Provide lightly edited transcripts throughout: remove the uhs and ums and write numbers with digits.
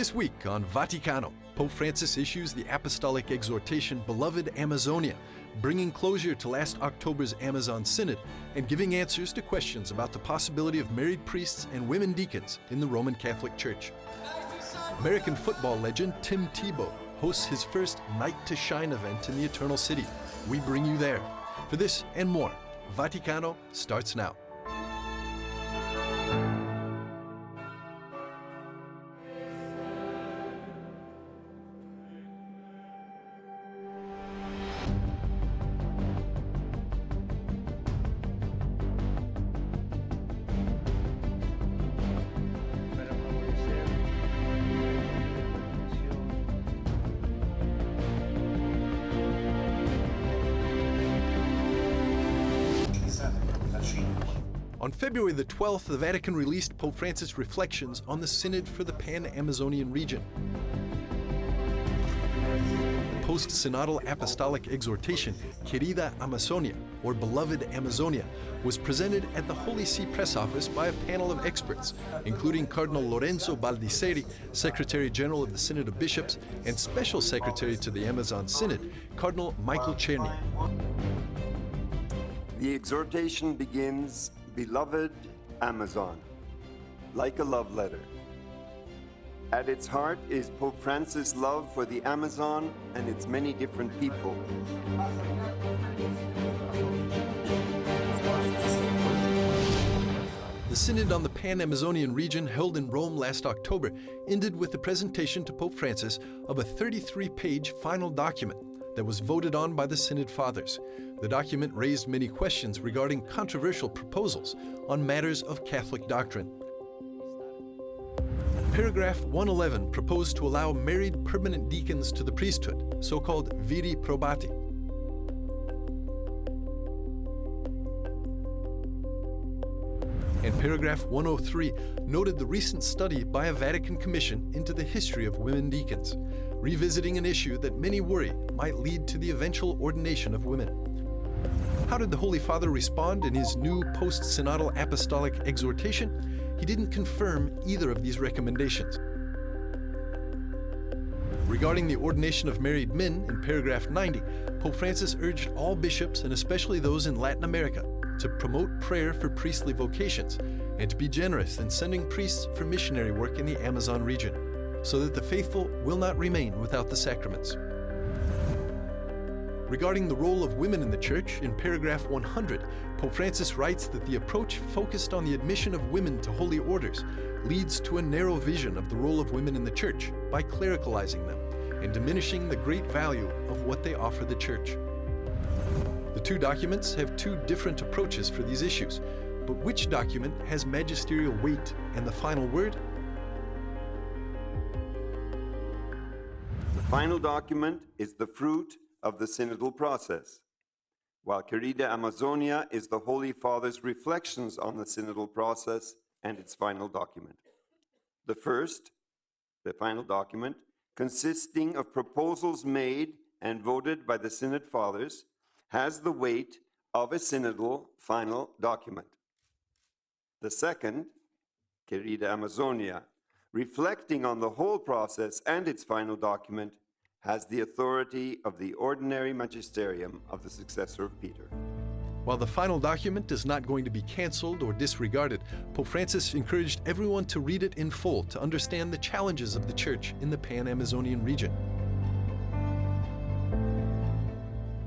This week on Vaticano, Pope Francis issues the apostolic exhortation Beloved Amazonia, bringing closure to last October's Amazon Synod and giving answers to questions about the possibility of married priests and women deacons in the Roman Catholic Church. American football legend Tim Tebow hosts his first Night to Shine event in the Eternal City. We bring you there. For this and more, Vaticano starts now. On February the 12th, the Vatican released Pope Francis' reflections on the Synod for the Pan-Amazonian region. The post-synodal apostolic exhortation, Querida Amazonia, or Beloved Amazonia, was presented at the Holy See press office by a panel of experts, including Cardinal Lorenzo Baldisseri, Secretary General of the Synod of Bishops, and Special Secretary to the Amazon Synod, Cardinal Michael Czerny. The exhortation begins, Beloved Amazon, like a love letter. At its heart is Pope Francis' love for the Amazon and its many different people. The Synod on the Pan-Amazonian region held in Rome last October ended with the presentation to Pope Francis of a 33-page final document that was voted on by the Synod Fathers. The document raised many questions regarding controversial proposals on matters of Catholic doctrine. Paragraph 111 proposed to allow married permanent deacons to the priesthood, so-called viri probati. And paragraph 103 noted the recent study by a Vatican commission into the history of women deacons, revisiting an issue that many worry might lead to the eventual ordination of women. How did the Holy Father respond in his new post-synodal apostolic exhortation? He didn't confirm either of these recommendations. Regarding the ordination of married men, in paragraph 90, Pope Francis urged all bishops, and especially those in Latin America, to promote prayer for priestly vocations and to be generous in sending priests for missionary work in the Amazon region, so that the faithful will not remain without the sacraments. Regarding the role of women in the Church, in paragraph 100, Pope Francis writes that the approach focused on the admission of women to holy orders leads to a narrow vision of the role of women in the Church by clericalizing them and diminishing the great value of what they offer the Church. The two documents have two different approaches for these issues, but which document has magisterial weight and the final word? The final document is the fruit of the synodal process, while Querida Amazonia is the Holy Father's reflections on the synodal process and its final document. The first, the final document, consisting of proposals made and voted by the Synod Fathers, has the weight of a synodal final document. The second, Querida Amazonia, reflecting on the whole process and its final document, has the authority of the ordinary magisterium of the successor of Peter. While the final document is not going to be canceled or disregarded, Pope Francis encouraged everyone to read it in full to understand the challenges of the Church in the Pan-Amazonian region.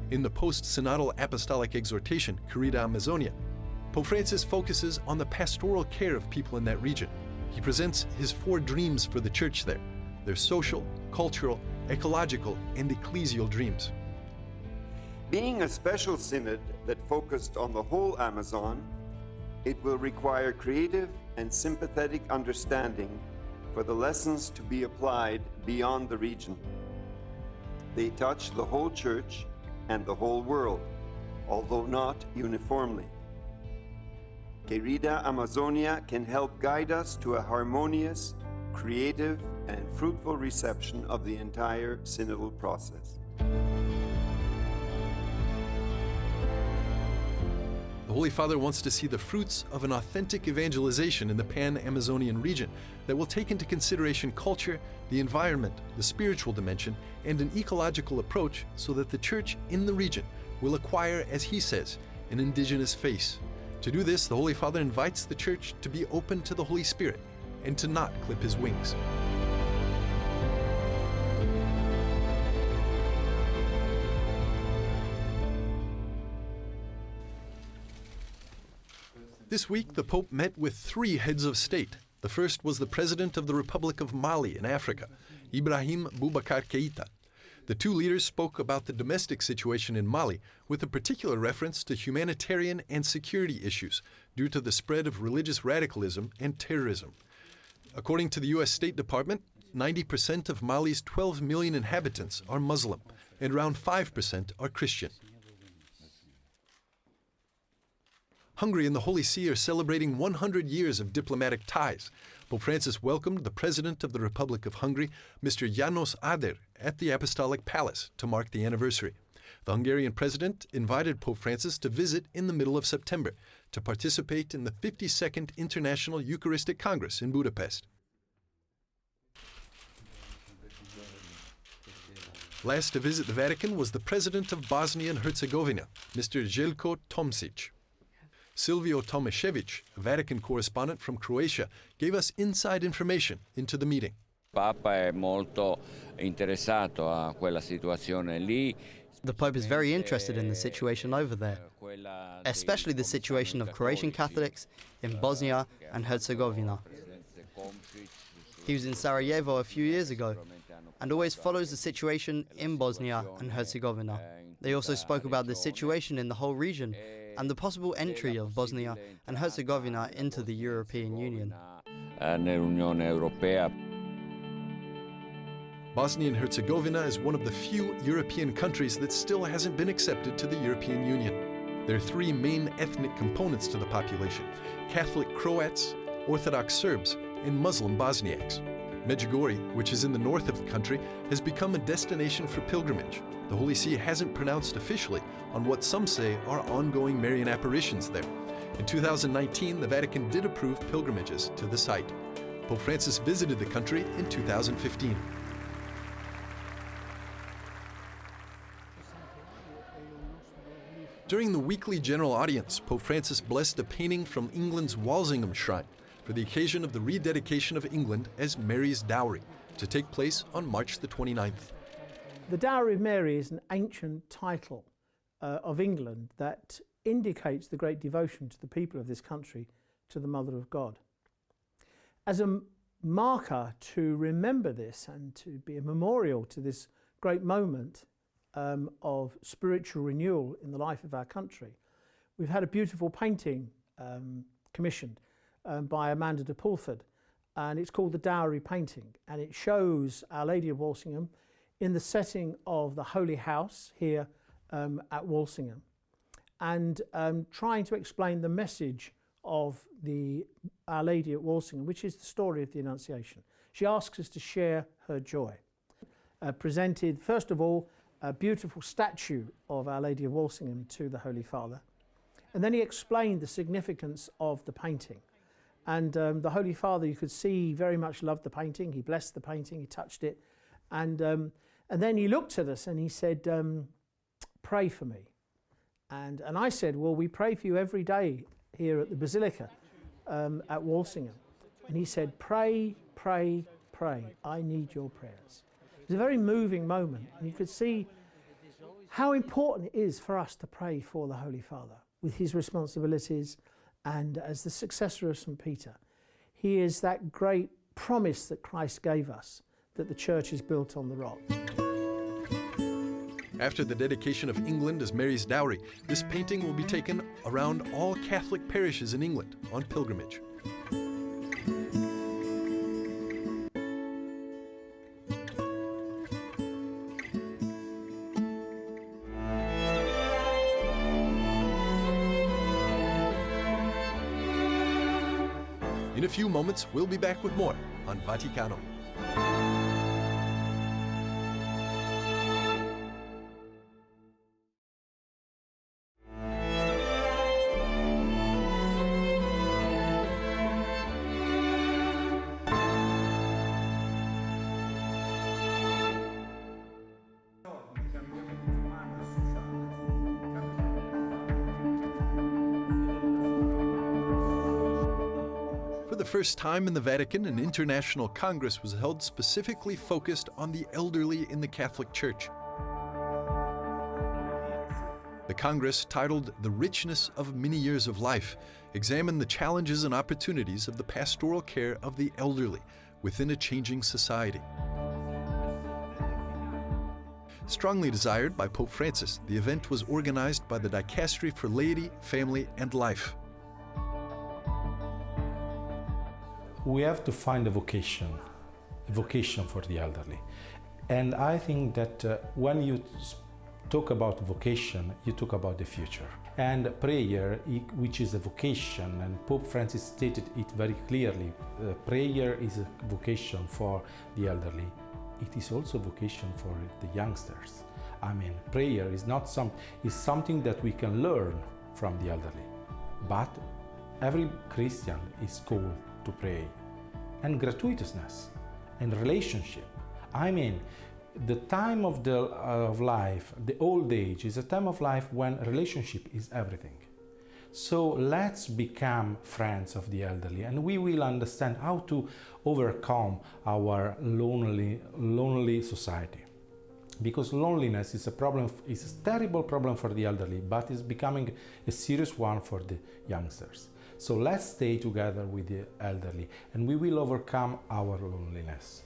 In the post-synodal apostolic exhortation, Querida Amazonia, Pope Francis focuses on the pastoral care of people in that region. He presents his 4 dreams for the Church there, their social, cultural, ecological, and ecclesial dreams. Being a special synod that focused on the whole Amazon, it will require creative and sympathetic understanding for the lessons to be applied beyond the region. They touch the whole Church and the whole world, although not uniformly. Querida Amazonia can help guide us to a harmonious, creative, and fruitful reception of the entire synodal process. The Holy Father wants to see the fruits of an authentic evangelization in the Pan-Amazonian region that will take into consideration culture, the environment, the spiritual dimension, and an ecological approach so that the Church in the region will acquire, as he says, an indigenous face. To do this, the Holy Father invites the Church to be open to the Holy Spirit and to not clip his wings. This week, the Pope met with 3 heads of state. The first was the President of the Republic of Mali in Africa, Ibrahim Boubacar Keïta. The 2 leaders spoke about the domestic situation in Mali, with a particular reference to humanitarian and security issues due to the spread of religious radicalism and terrorism. According to the U.S. State Department, 90% of Mali's 12 million inhabitants are Muslim, and around 5% are Christian. Hungary and the Holy See are celebrating 100 years of diplomatic ties. Pope Francis welcomed the President of the Republic of Hungary, Mr. János Áder, at the Apostolic Palace to mark the anniversary. The Hungarian President invited Pope Francis to visit in the middle of September to participate in the 52nd International Eucharistic Congress in Budapest. Last to visit the Vatican was the President of Bosnia and Herzegovina, Mr. Željko Tomšić. Silvio Tomaszewicz, a Vatican correspondent from Croatia, gave us inside information into the meeting. Papa è molto interessato a quella situazione lì. The Pope is very interested in the situation over there, especially the situation of Croatian Catholics in Bosnia and Herzegovina. He was in Sarajevo a few years ago and always follows the situation in Bosnia and Herzegovina. They also spoke about the situation in the whole region and the possible entry of Bosnia and Herzegovina into the European Union. Nell'Unione Europea. Bosnia and Herzegovina is one of the few European countries that still hasn't been accepted to the European Union. There are 3 main ethnic components to the population: Catholic Croats, Orthodox Serbs, and Muslim Bosniaks. Medjugorje, which is in the north of the country, has become a destination for pilgrimage. The Holy See hasn't pronounced officially on what some say are ongoing Marian apparitions there. In 2019, the Vatican did approve pilgrimages to the site. Pope Francis visited the country in 2015. During the weekly general audience, Pope Francis blessed a painting from England's Walsingham Shrine for the occasion of the rededication of England as Mary's Dowry, to take place on March the 29th. The Dowry of Mary is an ancient title of England that indicates the great devotion to the people of this country to the Mother of God. As a marker to remember this and to be a memorial to this great moment of spiritual renewal in the life of our country, we've had a beautiful painting commissioned by Amanda de Pulford, and it's called the Dowry Painting, and it shows Our Lady of Walsingham in the setting of the Holy House here at Walsingham, and trying to explain the message of the Our Lady at Walsingham, which is the story of the Annunciation. She asks us to share her joy. Presented, first of all, a beautiful statue of Our Lady of Walsingham to the Holy Father, and then he explained the significance of the painting. And the Holy Father, you could see, very much loved the painting. He blessed the painting, he touched it, and then he looked at us and he said, pray for me. And I said, well, we pray for you every day here at the Basilica at Walsingham. And he said, pray, pray, pray. I need your prayers. It was a very moving moment, and you could see how important it is for us to pray for the Holy Father with his responsibilities. And as the successor of St. Peter, he is that great promise that Christ gave us, that the church is built on the rock. After the dedication of England as Mary's Dowry, this painting will be taken around all Catholic parishes in England on pilgrimage. In a few moments, we'll be back with more on Vaticano. the first time in the Vatican, an international congress was held specifically focused on the elderly in the Catholic Church. The Congress, titled The Richness of Many Years of Life, examined the challenges and opportunities of the pastoral care of the elderly within a changing society. Strongly desired by Pope Francis, the event was organized by the Dicastery for Laity, Family, and Life. We have to find a vocation for the elderly. And I think that when you talk about vocation, you talk about the future. And prayer, which is a vocation, and Pope Francis stated it very clearly, prayer is a vocation for the elderly. It is also a vocation for the youngsters. I mean, prayer is something that we can learn from the elderly. But every Christian is called to pray. And gratuitousness and relationship. I mean, the time of life, the old age, is a time of life when relationship is everything. So let's become friends of the elderly, and we will understand how to overcome our lonely society. Because loneliness is a problem, is a terrible problem for the elderly, but is becoming a serious one for the youngsters. So let's stay together with the elderly, and we will overcome our loneliness.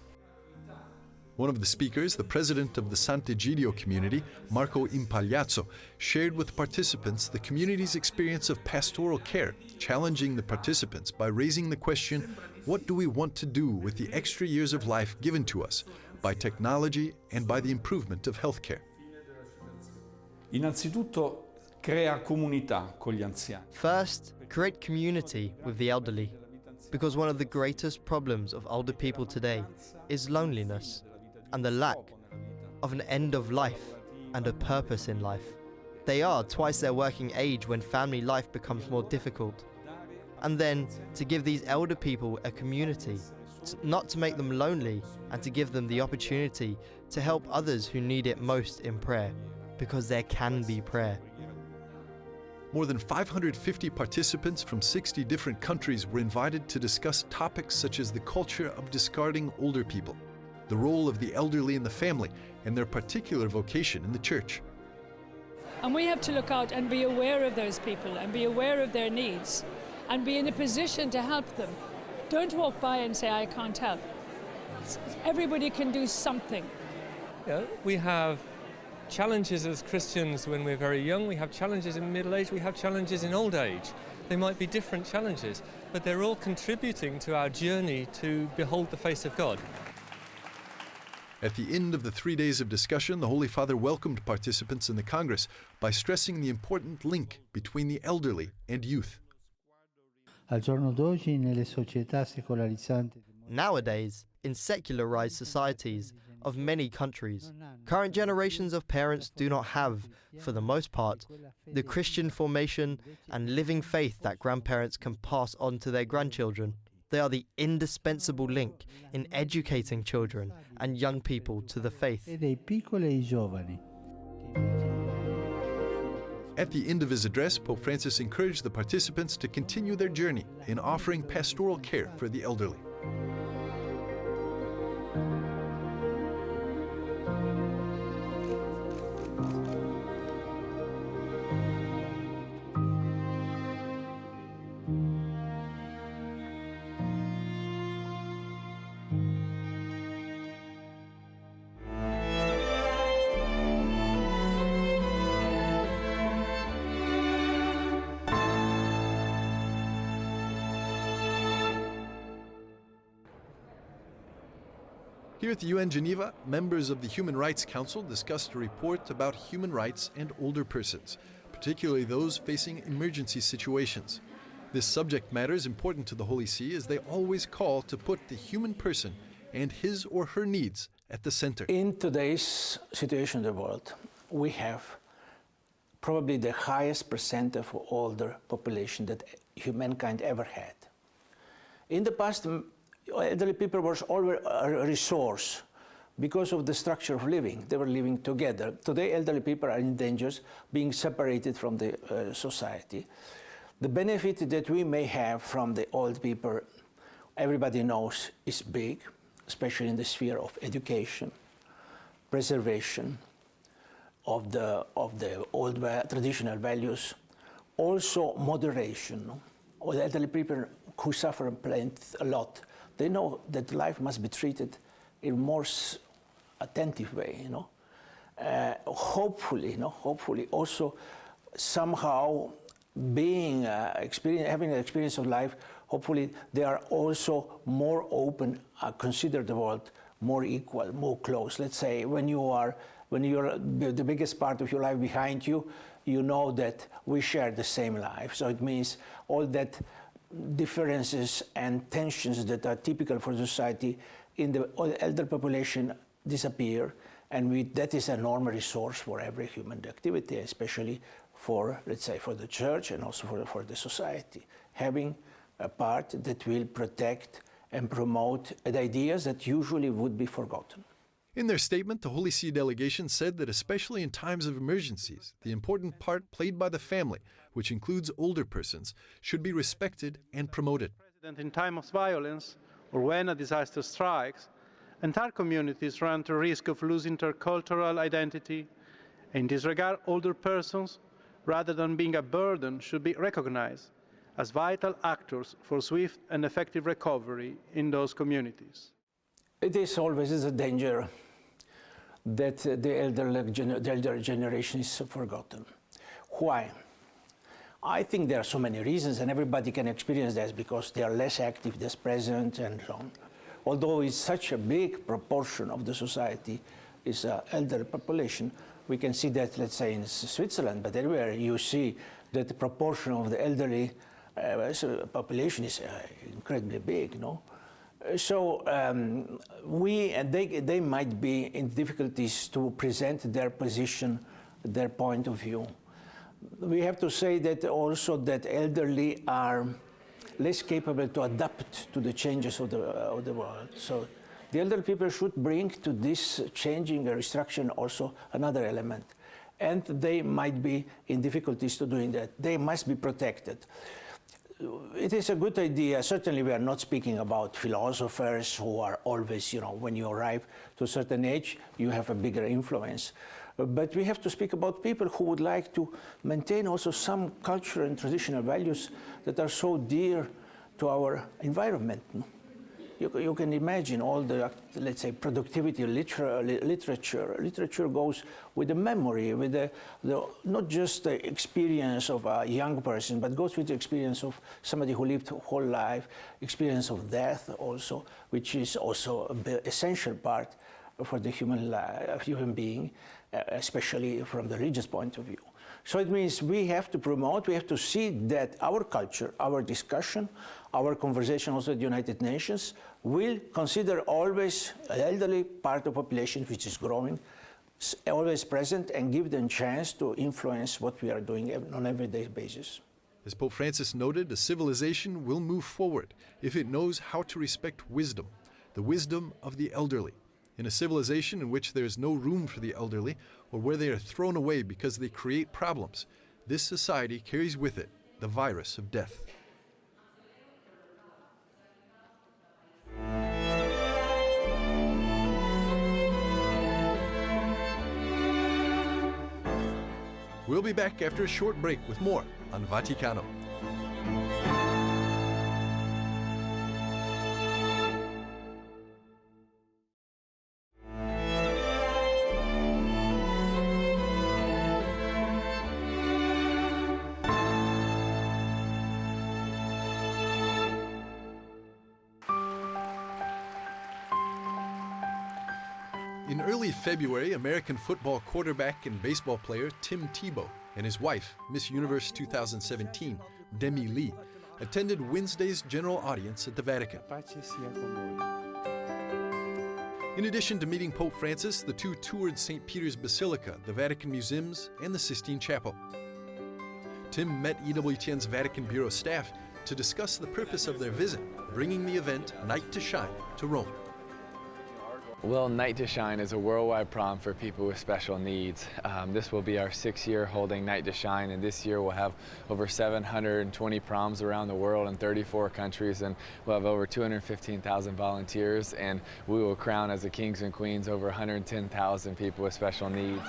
One of the speakers, the president of the Sant'Egidio community, Marco Impagliazzo, shared with participants the community's experience of pastoral care, challenging the participants by raising the question, what do we want to do with the extra years of life given to us by technology and by the improvement of healthcare? Innanzitutto crea comunità con gli anziani. First, create community with the elderly, because one of the greatest problems of older people today is loneliness and the lack of an end of life and a purpose in life. They are twice their working age when family life becomes more difficult. And then to give these elder people a community, not to make them lonely, and to give them the opportunity to help others who need it most in prayer, because there can be prayer. More than 550 participants from 60 different countries were invited to discuss topics such as the culture of discarding older people, the role of the elderly in the family, and their particular vocation in the church. And we have to look out and be aware of those people and be aware of their needs and be in a position to help them. Don't walk by and say, I can't help. Everybody can do something. Yeah, we have challenges as Christians when we're very young, we have challenges in middle age, we have challenges in old age. They might be different challenges, but they're all contributing to our journey to behold the face of God. At the end of the 3 days of discussion, the Holy Father welcomed participants in the Congress by stressing the important link between the elderly and youth. Nowadays, in secularized societies of many countries, current generations of parents do not have, for the most part, the Christian formation and living faith that grandparents can pass on to their grandchildren. They are the indispensable link in educating children and young people to the faith. At the end of his address, Pope Francis encouraged the participants to continue their journey in offering pastoral care for the elderly. Here at the UN Geneva, members of the Human Rights Council discussed a report about human rights and older persons, particularly those facing emergency situations. This subject matter is important to the Holy See as they always call to put the human person and his or her needs at the center. In today's situation in the world, we have probably the highest percent of older population that humankind ever had. In the past, elderly people were always a resource because of the structure of living. They were living together. Today, elderly people are in danger of being separated from the society. The benefit that we may have from the old people everybody knows is big, especially in the sphere of education, preservation of the old traditional values, also moderation. No? All the elderly people who suffer a lot, they know that life must be treated in a more attentive way. You know? Hopefully also somehow having an experience of life, hopefully they are also more open, consider the world more equal, more close. Let's say when you're the biggest part of your life behind you, you know that we share the same life. So it means all that differences and tensions that are typical for society in the elder population disappear, and that is a normal resource for every human activity, especially for, let's say, for the church and also for the society, having a part that will protect and promote the ideas that usually would be forgotten. In their statement, the Holy See delegation said that especially in times of emergencies, the important part played by the family, which includes older persons, should be respected and promoted. In time of violence or when a disaster strikes, entire communities run the risk of losing their cultural identity. In this regard, older persons, rather than being a burden, should be recognized as vital actors for swift and effective recovery in those communities. It is always a danger that the elder generation is forgotten. Why? I think there are so many reasons, and everybody can experience that because they are less active, less present, and so on. Although it's such a big proportion of the society is elder population, we can see that, let's say, in Switzerland, but everywhere you see that the proportion of the elderly population is incredibly big, no? So they might be in difficulties to present their position, their point of view. We have to say that also that elderly are less capable to adapt to the changes of the world. So the elderly people should bring to this changing restriction also another element. And they might be in difficulties to doing that. They must be protected. It is a good idea. Certainly we are not speaking about philosophers who are always, when you arrive to a certain age, you have a bigger influence. But we have to speak about people who would like to maintain also some culture and traditional values that are so dear to our environment. You can imagine all the, let's say, productivity, literature. Literature goes with the memory, with the not just the experience of a young person, but goes with the experience of somebody who lived a whole life, experience of death also, which is also an essential part for the human being, especially from the religious point of view. So it means we have to promote, we have to see that our culture, our discussion, our conversation also at the United Nations will consider always an elderly part of the population which is growing, always present, and give them a chance to influence what we are doing on an everyday basis. As Pope Francis noted, a civilization will move forward if it knows how to respect wisdom, the wisdom of the elderly. In a civilization in which there is no room for the elderly, or where they are thrown away because they create problems, this society carries with it the virus of death. We'll be back after a short break with more on Vaticano. In early February, American football quarterback and baseball player Tim Tebow and his wife, Miss Universe 2017, Demi Lee, attended Wednesday's general audience at the Vatican. In addition to meeting Pope Francis, the two toured St. Peter's Basilica, the Vatican Museums, and the Sistine Chapel. Tim met EWTN's Vatican Bureau staff to discuss the purpose of their visit, bringing the event Night to Shine to Rome. Well, Night to Shine is a worldwide prom for people with special needs. This will be our 6th year holding Night to Shine, and this year we'll have over 720 proms around the world in 34 countries, and we'll have over 215,000 volunteers, and we will crown as the kings and queens over 110,000 people with special needs.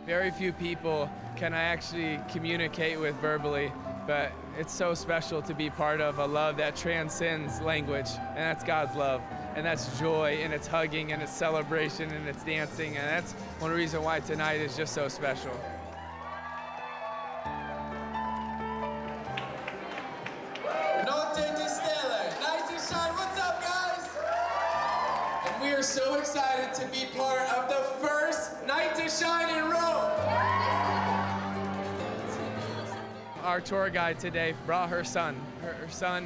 Very few people can I actually communicate with verbally, but it's so special to be part of a love that transcends language, and that's God's love, and that's joy, and it's hugging, and it's celebration, and it's dancing, and that's one reason why tonight is just so special. We are so excited to be part of the first Night to Shine in Rome. Our tour guide today brought her son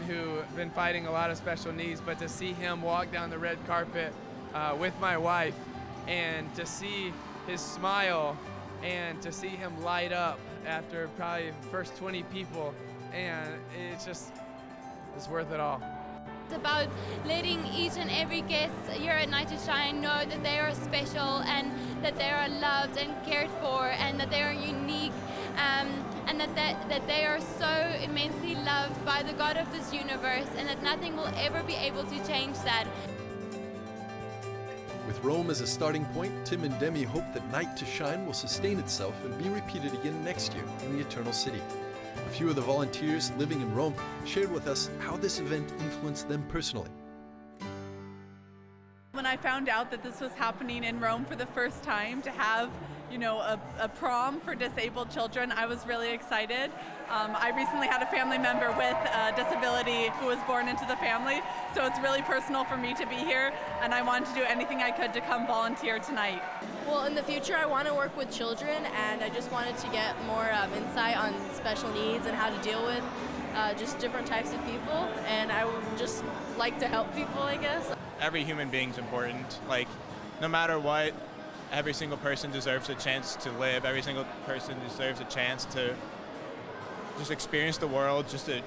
who's been fighting a lot of special needs, but to see him walk down the red carpet with my wife and to see his smile and to see him light up after probably the first 20 people, and it's worth it all. It's about letting each and every guest here at Night to Shine know that they are special and that they are loved and cared for and that they are unique, and that they are so immensely loved by the God of this universe, and that nothing will ever be able to change that. With Rome as a starting point, Tim and Demi hope that Night to Shine will sustain itself and be repeated again next year in the Eternal City. A few of the volunteers living in Rome shared with us how this event influenced them personally. When I found out that this was happening in Rome for the first time, to have, a prom for disabled children, I was really excited. I recently had a family member with a disability who was born into the family, so it's really personal for me to be here, and I wanted to do anything I could to come volunteer tonight. Well, in the future, I want to work with children, and I just wanted to get more insight on special needs and how to deal with just different types of people, and I would just like to help people, I guess. Every human being's important. Like, no matter what, every single person deserves a chance to live. Every single person deserves a chance to just experience the world, just to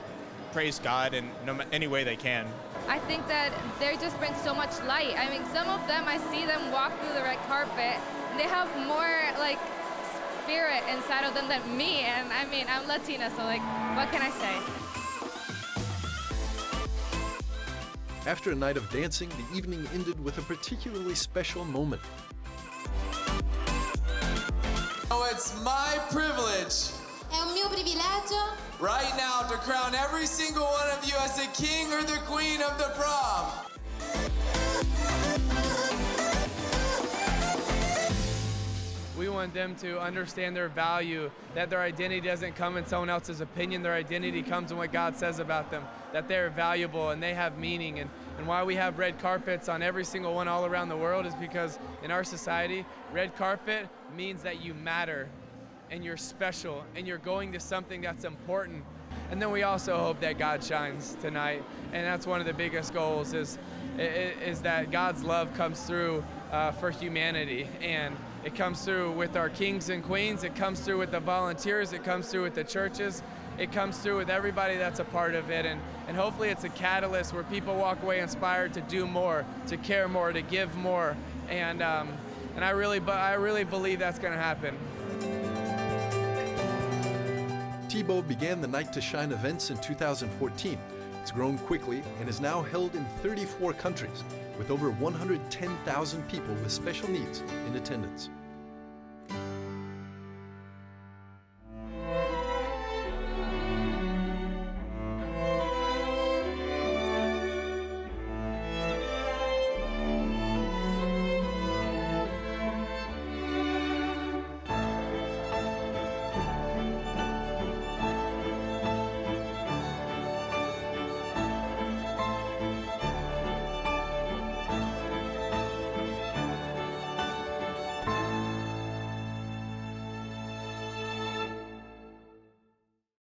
praise God in any way they can. I think that they just bring so much light. I mean, some of them, I see them walk through the red carpet, and they have more, spirit inside of them than me. And I mean, I'm Latina, so, what can I say? After a night of dancing, the evening ended with a particularly special moment. Oh, it's my privilege. È un mio privilegio. Right now to crown every single one of you as the king or the queen of the prom. We want them to understand their value, that their identity doesn't come in someone else's opinion, their identity comes in what God says about them, that they're valuable and they have meaning. And why we have red carpets on every single one all around the world is because in our society, red carpet means that you matter and you're special and you're going to something that's important. And then we also hope that God shines tonight, and that's one of the biggest goals is that God's love comes through for humanity, and it comes through with our kings and queens, it comes through with the volunteers, it comes through with the churches, it comes through with everybody that's a part of it, and hopefully it's a catalyst where people walk away inspired to do more, to care more, to give more, and I really believe that's going to happen. Tebow began the Night to Shine events in 2014. It's grown quickly and is now held in 34 countries with over 110,000 people with special needs in attendance.